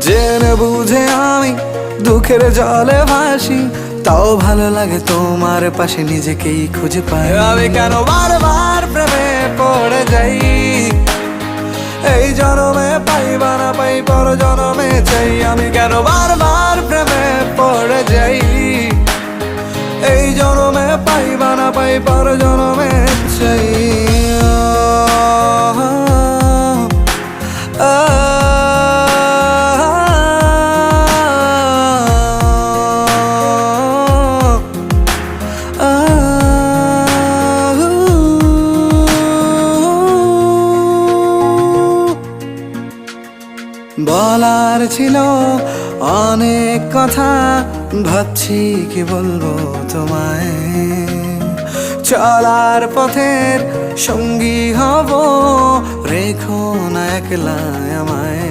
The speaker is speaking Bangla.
জেনে বুঝে আমি দুঃখের জলে ভাসি, তাও ভালো লাগে তোমার পাশে নিজেকেই খুঁজে পাই। আমি কেন বারবার প্রেমে পড়ে যাই, এই জনমে পাই বা না পাই পর জনমে চাই। আমি কেন বারবার প্রেমে পড়ে যাই, এই জনমে পাই বা না পাই পর জনমে চাই। বলার ছিল অনেক কথা, ভাবছি কি বলবো তোমায়। চলার পথের সঙ্গী হব, রেখো না একলা আমায়।